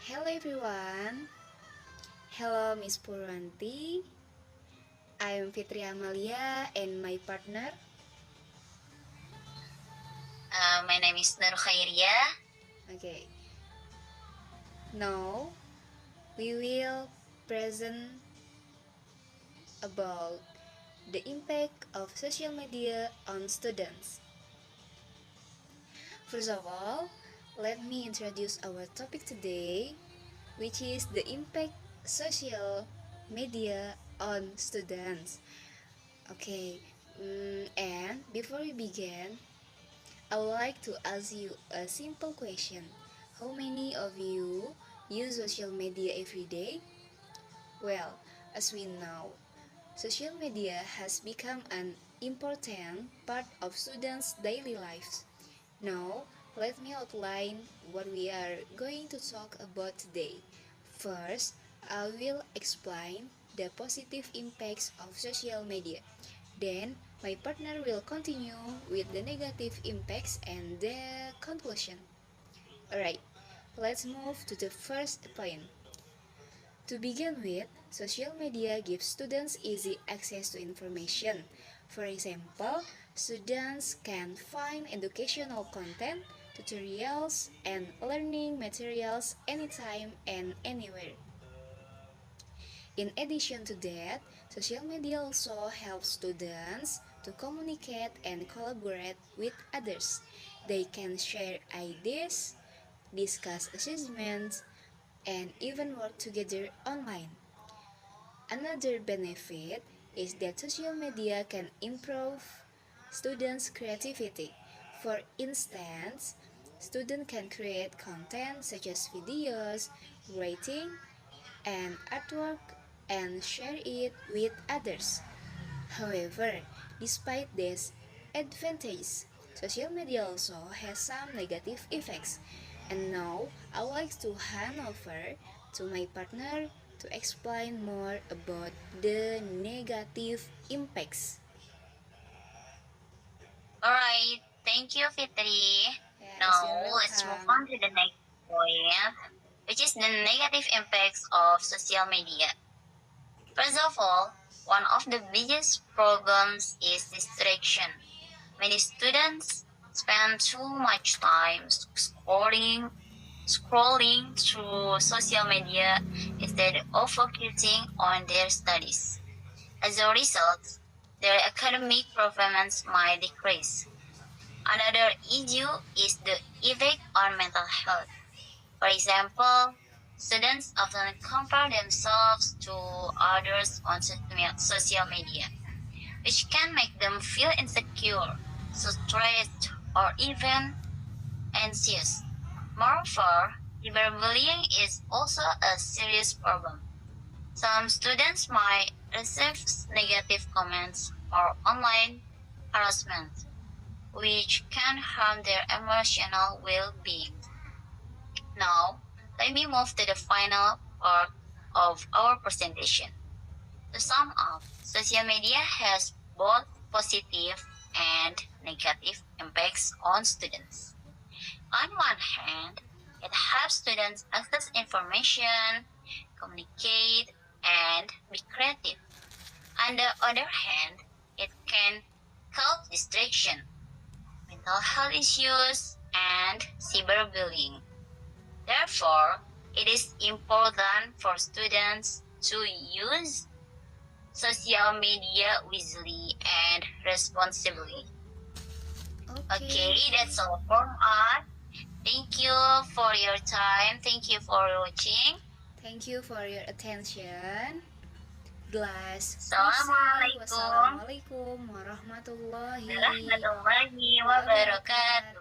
Hello everyone. Hello Miss Purwanti. I'm Fitri Amalia and my partner. My name is Nur Khairia. Okay. Now we will present about the impact of social media on students. First of all, let me introduce our topic today, which is the impact social media on students. Okay, and before we begin, I would like to ask you a simple question. How many of you use social media every day? Well, as we know, social media has become an important part of students' daily lives. Now, let me outline what we are going to talk about today. First, I will explain the positive impacts of social media. Then, my partner will continue with the negative impacts and the conclusion. Alright, let's move to the first point. To begin with, social media gives students easy access to information. For example, students can find educational content, tutorials, and learning materials anytime and anywhere. In addition to that, social media also helps students to communicate and collaborate with others. They can share ideas, discuss assessments, and even work together online. Another benefit is that social media can improve students' creativity. For instance, students can create content such as videos, writing, and artwork and share it with others. However, despite this advantage, social media also has some negative effects. And now, I would like to hand over to my partner to explain more about the negative impacts. Alright, thank you, Fitri. Yes, you're Now, let's move welcome. on to the next point, which is the negative impacts of social media. First of all, one of the biggest problems is distraction. Many students spend too much time scrolling through social media instead of focusing on their studies. As a result, their academic performance might decrease. Another issue is the effect on mental health. For example, students often compare themselves to others on social media, which can make them feel insecure, stressed, or even anxious. Moreover, cyberbullying is also a serious problem. Some students might receive negative comments or online harassment, which can harm their emotional well-being. Now, let me move to the final part of our presentation. To sum up, social media has both positive and negative impacts on students. On one hand, it helps students access information, communicate, and be creative. On the other hand, it can cause distraction, mental health issues, and cyberbullying. Therefore, it is important for students to use social media wisely and responsibly. Okay, that's all from us. Thank you for your time. Thank you for watching. Thank you for your attention. Glass Assalamualaikum Wassalamualaikum warahmatullahi warahmatullahi wabarakatuh.